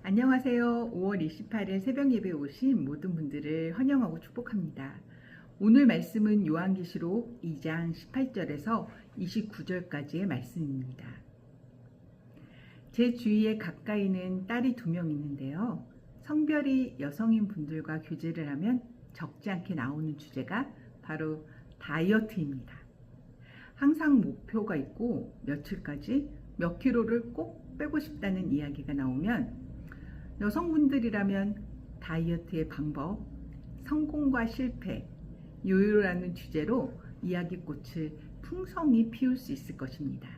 안녕하세요. 5월 28일 새벽 예배 오신 모든 분들을 환영하고 축복합니다. 오늘 말씀은 요한계시록 2장 18절에서 29절까지의 말씀입니다. 제 주위에 가까이는 딸이 2명 있는데요. 성별이 여성인 분들과 교제를 하면 적지 않게 나오는 주제가 바로 다이어트입니다. 항상 목표가 있고 며칠까지 몇 킬로를 꼭 빼고 싶다는 이야기가 나오면 여성분들이라면 다이어트의 방법, 성공과 실패, 요요라는 주제로 이야기꽃을 풍성히 피울 수 있을 것입니다.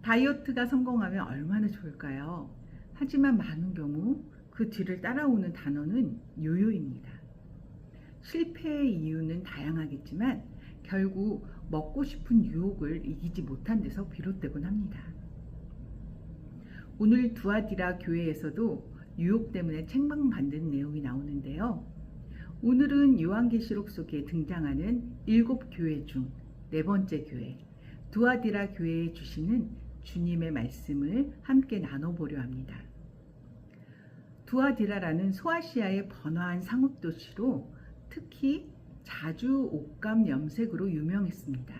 다이어트가 성공하면 얼마나 좋을까요? 하지만 많은 경우 그 뒤를 따라오는 단어는 요요입니다. 실패의 이유는 다양하겠지만 결국 먹고 싶은 유혹을 이기지 못한 데서 비롯되곤 합니다. 오늘 두아디라 교회에서도 유혹 때문에 책망받는 내용이 나오는데요. 오늘은 요한계시록 속에 등장하는 7교회 중 4번째 교회, 두아디라 교회에 주시는 주님의 말씀을 함께 나눠보려 합니다. 두아디라라는 소아시아의 번화한 상업도시로 특히 자주 옷감 염색으로 유명했습니다.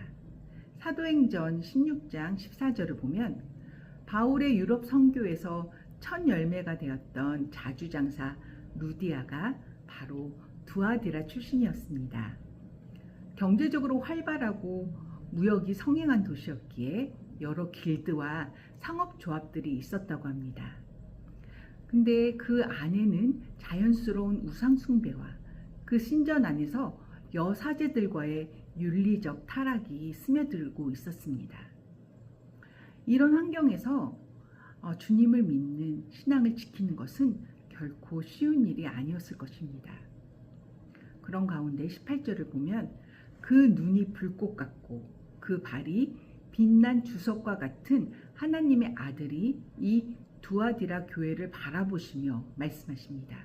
사도행전 16장 14절을 보면 바울의 유럽 선교에서 첫 열매가 되었던 자주장사 루디아가 바로 두아디라 출신이었습니다. 경제적으로 활발하고 무역이 성행한 도시였기에 여러 길드와 상업조합들이 있었다고 합니다. 근데 그 안에는 자연스러운 우상숭배와 그 신전 안에서 여사제들과의 윤리적 타락이 스며들고 있었습니다. 이런 환경에서 주님을 믿는 신앙을 지키는 것은 결코 쉬운 일이 아니었을 것입니다. 그런 가운데 18절을 보면 그 눈이 불꽃 같고 그 발이 빛난 주석과 같은 하나님의 아들이 이 두아디라 교회를 바라보시며 말씀하십니다.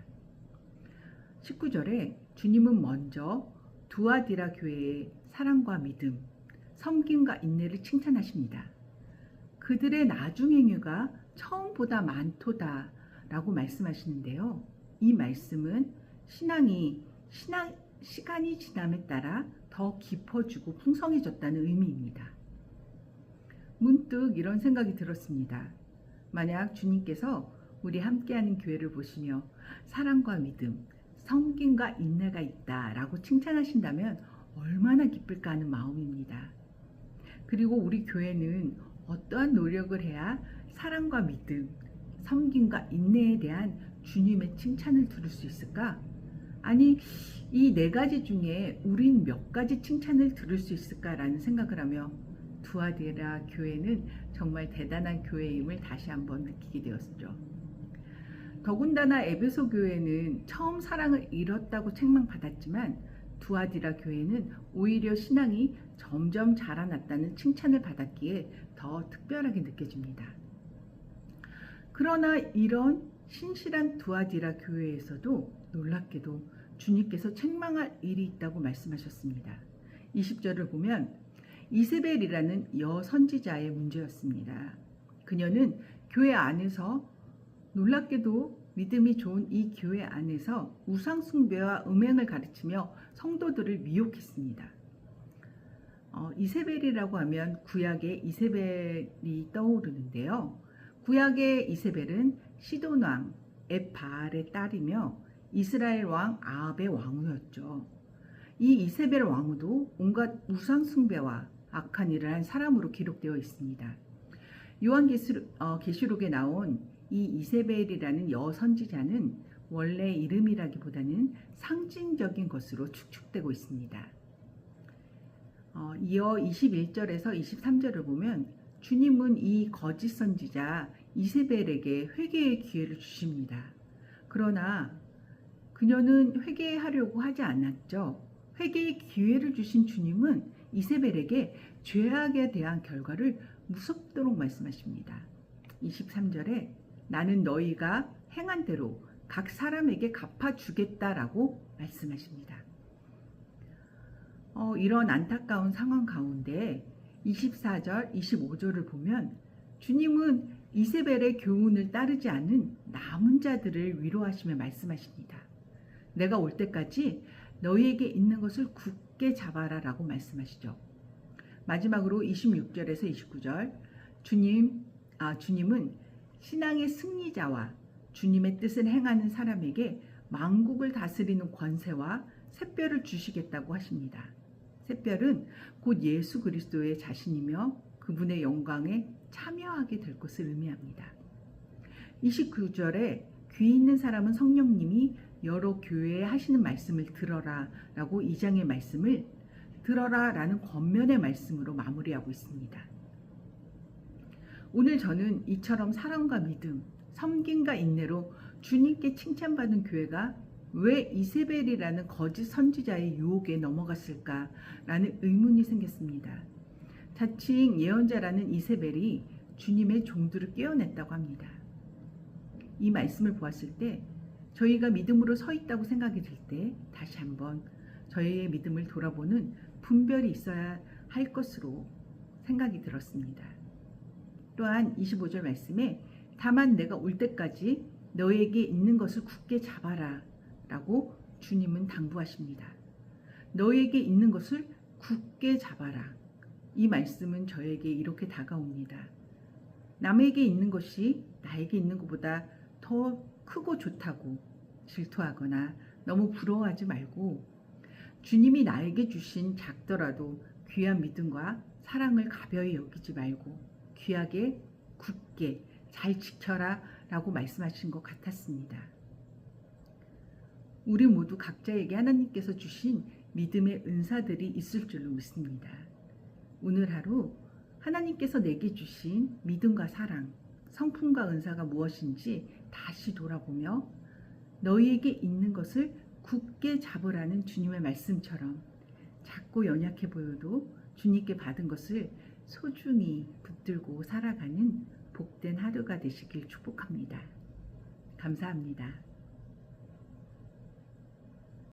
19절에 주님은 먼저 두아디라 교회의 사랑과 믿음, 섬김과 인내를 칭찬하십니다. 그들의 나중 행위가 처음보다 많도다 라고 말씀하시는데요. 이 말씀은 시간이 지남에 따라 더 깊어지고 풍성해졌다는 의미입니다. 문득 이런 생각이 들었습니다. 만약 주님께서 우리 함께하는 교회를 보시며 사랑과 믿음, 섬김과 인내가 있다 라고 칭찬하신다면 얼마나 기쁠까 하는 마음입니다. 그리고 우리 교회는 어떠한 노력을 해야 사랑과 믿음, 섬김과 인내에 대한 주님의 칭찬을 들을 수 있을까? 아니, 이 4가지 중에 우린 몇 가지 칭찬을 들을 수 있을까라는 생각을 하며 두아디라 교회는 정말 대단한 교회임을 다시 한번 느끼게 되었죠. 더군다나 에베소 교회는 처음 사랑을 잃었다고 책망받았지만 두아디라 교회는 오히려 신앙이 점점 자라났다는 칭찬을 받았기에 더 특별하게 느껴집니다. 그러나 이런 신실한 두아디라 교회에서도 놀랍게도 주님께서 책망할 일이 있다고 말씀하셨습니다. 20절을 보면 이세벨이라는 여선지자의 문제였습니다. 그녀는 교회 안에서 놀랍게도 믿음이 좋은 이 교회 안에서 우상숭배와 음행을 가르치며 성도들을 미혹했습니다. 이세벨이라고 하면 구약의 이세벨이 떠오르는데요. 구약의 이세벨은 시돈 왕 엣바알의 딸이며 이스라엘 왕 아합의 왕후였죠. 이 이세벨 왕후도 온갖 우상숭배와 악한 일을 한 사람으로 기록되어 있습니다. 요한계시록에 나온 이 이세벨이라는 여선지자는 원래 이름이라기보다는 상징적인 것으로 축축되고 있습니다. 이어 21절에서 23절을 보면 주님은 이 거짓 선지자 이세벨에게 회개의 기회를 주십니다. 그러나 그녀는 회개하려고 하지 않았죠. 회개의 기회를 주신 주님은 이세벨에게 죄악에 대한 결과를 무섭도록 말씀하십니다. 23절에 나는 너희가 행한 대로 각 사람에게 갚아주겠다라고 말씀하십니다. 이런 안타까운 상황 가운데 24절, 25절을 보면 주님은 이세벨의 교훈을 따르지 않은 남은 자들을 위로하시며 말씀하십니다. 내가 올 때까지 너희에게 있는 것을 굳게 잡아라 라고 말씀하시죠. 마지막으로 26절에서 29절 주님은 신앙의 승리자와 주님의 뜻을 행하는 사람에게 만국을 다스리는 권세와 샛별을 주시겠다고 하십니다. 샛별은 곧 예수 그리스도의 자신이며 그분의 영광에 참여하게 될 것을 의미합니다. 29절에 귀 있는 사람은 성령님이 여러 교회에 하시는 말씀을 들어라 라고 2장의 말씀을 들어라 라는 권면의 말씀으로 마무리하고 있습니다. 오늘 저는 이처럼 사랑과 믿음, 섬김과 인내로 주님께 칭찬받은 교회가 왜 이세벨이라는 거짓 선지자의 유혹에 넘어갔을까라는 의문이 생겼습니다. 자칭 예언자라는 이세벨이 주님의 종들을 깨어냈다고 합니다. 이 말씀을 보았을 때 저희가 믿음으로 서 있다고 생각이 들 때 다시 한번 저희의 믿음을 돌아보는 분별이 있어야 할 것으로 생각이 들었습니다. 또한 25절 말씀에 다만 내가 올 때까지 너에게 있는 것을 굳게 잡아라 라고 주님은 당부하십니다. 너에게 있는 것을 굳게 잡아라. 이 말씀은 저에게 이렇게 다가옵니다. 남에게 있는 것이 나에게 있는 것보다 더 크고 좋다고 질투하거나 너무 부러워하지 말고 주님이 나에게 주신 작더라도 귀한 믿음과 사랑을 가벼이 여기지 말고 귀하게 굳게 잘 지켜라 라고 말씀하신 것 같았습니다. 우리 모두 각자에게 하나님께서 주신 믿음의 은사들이 있을 줄로 믿습니다. 오늘 하루 하나님께서 내게 주신 믿음과 사랑, 성품과 은사가 무엇인지 다시 돌아보며 너희에게 있는 것을 굳게 잡으라는 주님의 말씀처럼 작고 연약해 보여도 주님께 받은 것을 소중히 붙들고 살아가는 복된 하루가 되시길 축복합니다. 감사합니다.